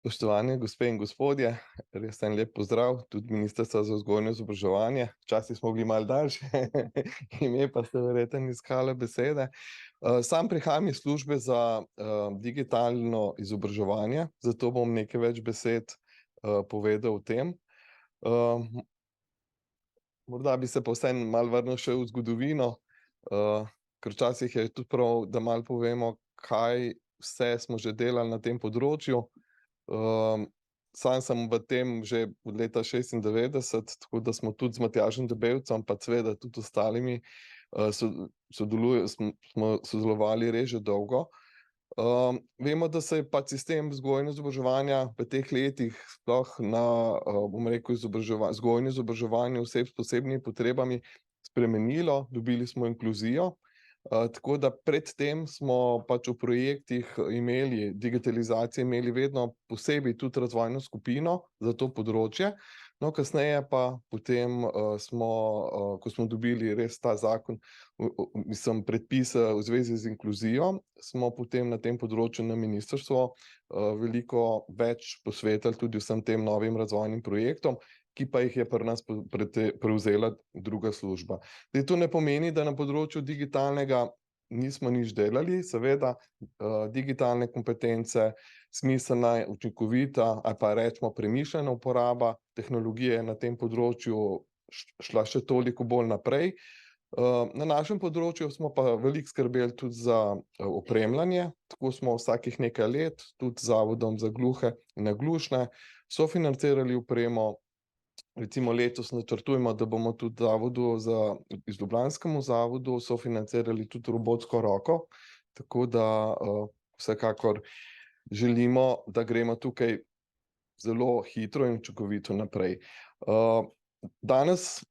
Spoštovani gospe in gospodje, res en lep pozdrav, tudi Ministrstva za vzgojo in izobraževanje. Včasih smo bili malo daljši, ime pa ste verjetno iskali besede. Sam prihajam iz službe za digitalno izobraževanje, zato bom nekaj več besed povedal o tem. Morda bi se pa vseeno malo vrnil še v zgodovino, ker včasih je tudi prav, da malo povemo, kaj vse smo že delali na tem področju. Sam sem v tem že od leta 96, tako da smo tudi z Matjažem Debevcem, pa seveda tudi ostalimi, smo sodelovali res že dolgo. Vemo, da se je pač sistem vzgoje in izobraževanja v teh letih sploh na, bom rekel, vzgoji in izobraževanju oseb s posebnimi potrebami spremenilo, dobili smo inkluzijo. Tako da pred tem smo pač v projektih imeli digitalizacije, imeli vedno posebej tudi razvojno skupino za to področje. No, kasneje pa potem smo, ko smo dobili res ta zakon, mislim, predpise v zvezi z inkluzijo, smo potem na tem področju na ministrstvu veliko več posvetili tudi vsem tem novim razvojnim projektom, ki pa jih je pri nas prevzela druga služba. Zdaj, to ne pomeni, da na področju digitalnega nismo nič delali, seveda, digitalne kompetence, smiselna, učinkovita ali pa recimo premišljena uporaba tehnologije na tem področju šla še toliko bolj naprej. Na našem področju smo pa veliko skrbeli tudi za opremljanje, tako smo vsakih nekaj let tudi z Zavodom za gluhe in naglušne sofinancirali opremo. Recimo letos načrtujemo, da bomo tudi ljubljanskemu zavodu sofinancirali tudi robotsko roko, tako da vsekakor želimo, da gremo tukaj zelo hitro in učinkovito naprej. Danes,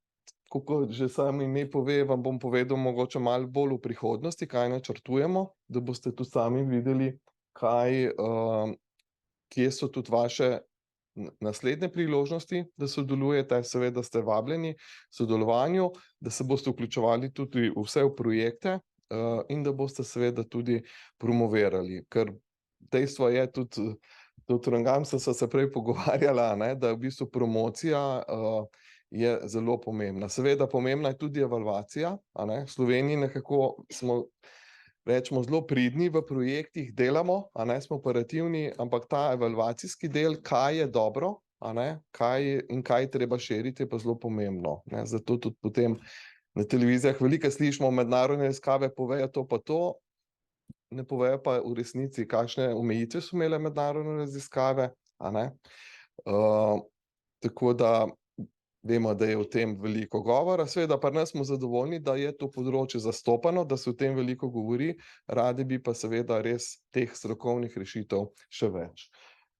kot že samo ime pove, vam bom povedal mogoče malo bolj v prihodnosti, kaj načrtujemo, da boste tudi sami videli, kje so tudi vaše naslednje priložnosti, da sodelujete. Seveda ste vabljeni k sodelovanju, da se boste vključevali tudi vse v projekte, in da boste seveda tudi promovirali, ker dejstvo je tudi, sva se prej pogovarjala, ne, da v bistvu promocija je zelo pomembna. Seveda pomembna je tudi evalvacija, a ne. V Sloveniji nekako smo, recimo, zelo pridni v projektih, delamo, a ne, smo operativni, ampak ta evalvacijski del, kaj je dobro, a ne, kaj je treba širiti, je pa zelo pomembno, ne. Zato tudi potem na televizijah veliko slišimo, mednarodne raziskave povejo to pa to, ne povejo pa v resnici, kakšne omejitve so imele mednarodne raziskave, a ne. Tako da vemo, da je o tem veliko govora, seveda pri nas smo zadovoljni, da je to področje zastopano, da se o tem veliko govori, radi bi pa seveda res teh strokovnih rešitev še več.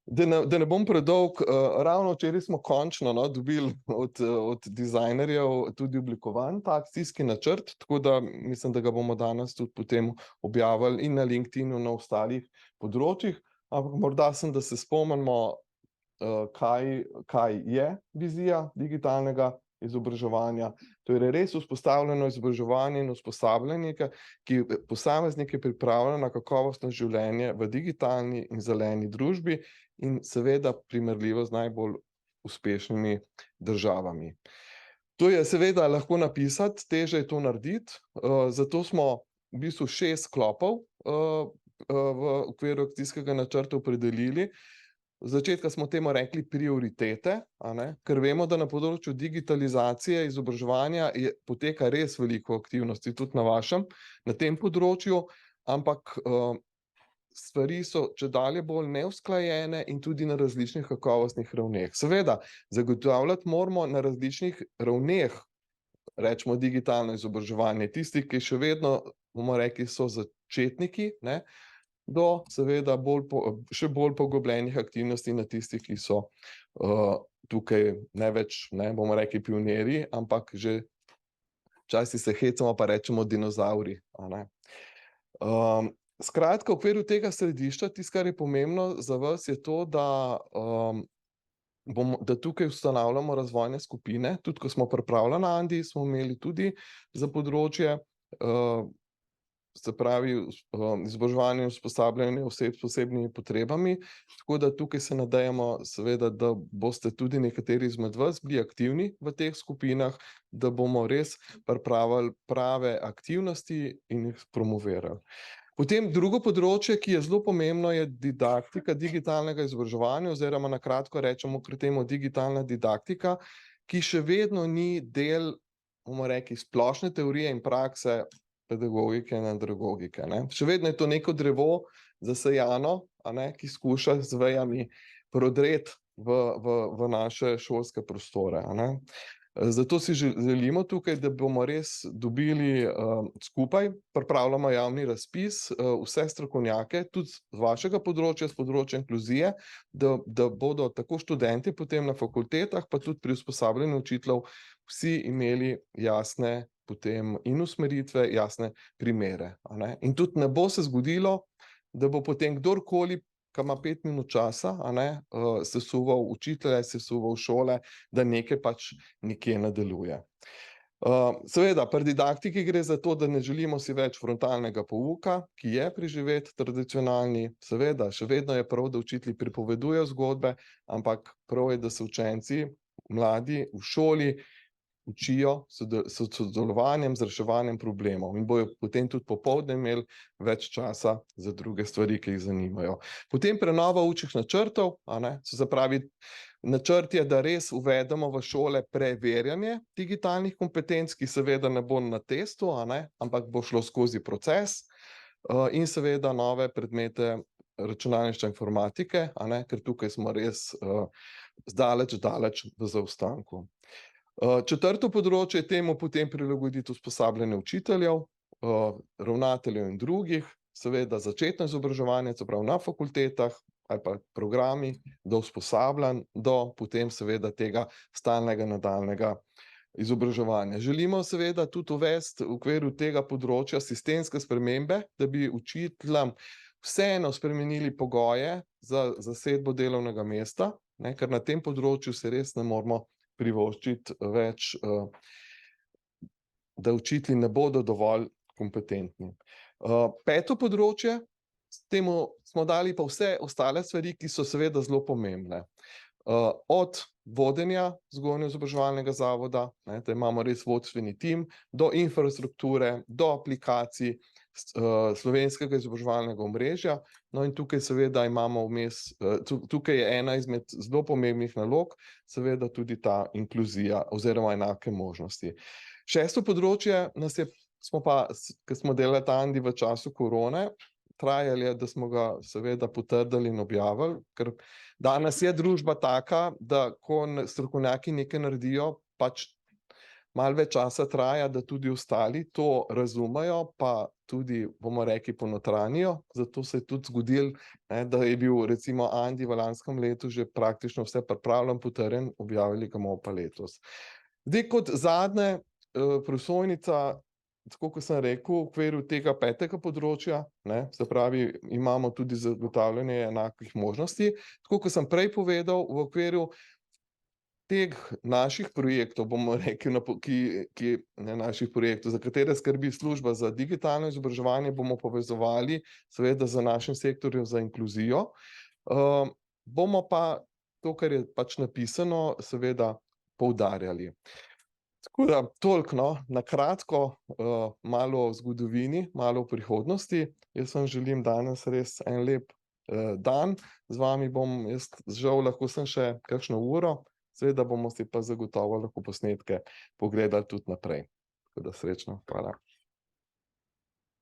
Da ne bom predolg, ravno včeraj smo končno, no, dobili od dizajnerjev tudi oblikovan ta akcijski načrt, tako da mislim, da ga bomo danes tudi potem objavili in na LinkedInu, na ostalih področjih, ampak morda samo, da se spomnimo, kaj je vizija digitalnega izobraževanja. Torej res vzpostavljeno izobraževanje in usposabljanje, ki posameznike pripravlja na kakovostno življenje v digitalni in zeleni družbi in seveda primerljivo z najbolj uspešnimi državami. To je seveda lahko napisati, težje je to narediti, zato smo v bistvu 6 sklopov v okviru akcijskega načrta opredelili. Od začetka smo temu rekli prioritete, a ne, ker vemo, da na področju digitalizacije izobraževanja poteka res veliko aktivnosti, tudi na vašem, na tem področju, ampak stvari so čedalje bolj neusklajene in tudi na različnih kakovostnih ravneh. Seveda, zagotavljati moramo na različnih ravneh, recimo digitalno izobraževanje, tisti, ki še vedno, bomo rekli, so začetniki, ne, do seveda še bolj poglobljenih aktivnosti na tistih, ki so tukaj ne več, ne, bomo rekli pionirji, ampak že včasih se hecamo pa rečemo dinozavri, a ne. Skratka, v okviru tega središča, tisto, kar je pomembno za vas, je to, da da tukaj ustanavljamo razvojne skupine, tudi ko smo pripravljali na Andi, smo imeli tudi za področje se pravi, izobraževanje in usposabljanje oseb s posebnimi potrebami, tako da tukaj se nadejamo seveda, da boste tudi nekateri izmed vas bili aktivni v teh skupinah, da bomo res pripravili prave aktivnosti in jih promovirali. Potem drugo področje, ki je zelo pomembno, je didaktika digitalnega izobraževanja oziroma na kratko rečemo k temu digitalna didaktika, ki še vedno ni del, bomo rekli, splošne teorije in prakse pedagogike in andragogike, ne. Še vedno je to neko drevo zasejano, a ne, ki skuša z vejami prodreti v naše šolske prostore, a ne. Zato si želimo tukaj, da bomo res dobili skupaj, pripravljamo javni razpis, vse strokovnjake, tudi z vašega področja, s področja inkluzije, da bodo tako študenti potem na fakultetah, pa tudi pri usposabljanju učiteljev vsi imeli jasne potem in usmeritve, jasne primere, a ne. In tudi ne bo se zgodilo, da bo potem kdorkoli, ki ima 5 minut časa, a ne, sesuval učitelje, sesuval šole, da nekaj pač nekje ne deluje. Seveda pri didaktiki gre za to, da ne želimo si več frontalnega pouka, ki je preživet tradicionalni, seveda še vedno je prav, da učitelji pripovedujejo zgodbe, ampak prav je, da se učenci, mladi v šoli učijo s sodelovanjem, z reševanjem problemov in bojo potem tudi popoldne imeli več časa za druge stvari, ki jih zanimajo. Potem prenova učnih načrtov, a ne, se pravi, načrt je, da res uvedemo v šole preverjanje digitalnih kompetenc, ki seveda ne bo na testu, a ne, ampak bo šlo skozi proces, in seveda nove predmete računalništva informatike, a ne, ker tukaj smo res daleč v zaostanku. Četrto področje je temu potem prilagoditi usposabljanje učiteljev, ravnateljev in drugih, seveda začetno izobraževanje, se pravi na fakultetah ali pa programi do usposabljanj, do potem seveda tega stalnega nadaljnjega izobraževanja. Želimo seveda tudi uvesti v okviru tega področja sistemske spremembe, da bi učiteljem vseeno spremenili pogoje za zasedbo delovnega mesta, ne, ker na tem področju se res ne moremo privoščiti več, da učitelji ne bodo dovolj kompetentni. Peto področje, temu smo dali pa vse ostale stvari, ki so seveda zelo pomembne. Od vodenja vzgojno-izobraževalnega zavoda, ne, da imamo res vodstveni tim, do infrastrukture, do aplikacij, slovenskega izobraževalnega omrežja. No, in tukaj seveda imamo vmes, tukaj je ena izmed zelo pomembnih nalog, seveda tudi ta inkluzija oziroma enake možnosti. Šesto področje smo pa, ke smo delali Andi v času korone, trajalo je, da smo ga seveda potrdili in objavili, ker danes je družba taka, da ko strokovnjaki nekaj naredijo, pač malo več časa traja, da tudi ostali to razumejo, pa tudi, bomo rekli, ponotranjijo, zato se je tudi zgodilo, ne, da je bil recimo Andi v lanskem letu že praktično vse pripravljen, potrjen, objavili ga bomo pa letos. Zdaj kot zadnje, prosojnica, tako kot sem rekel, v okviru tega petega področja, ne, se pravi, imamo tudi zagotavljanje enakih možnosti. Tako kot sem prej povedal, v okviru teh naših projektov, bomo rekli, naših projektov, za katere skrbi služba za digitalno izobraževanje, bomo povezovali seveda z našim sektorjem za inkluzijo. Bomo pa to, kar je pač napisano, seveda poudarjali. Tako da toliko, no, na kratko, malo o zgodovini, malo o prihodnosti. Jaz vam želim danes res en lep dan. Z vami bom jaz žal lahko sem še kakšno uro, seveda bomo si pa zagotovo lahko posnetke pogledali tudi naprej. Tako da srečno, hvala.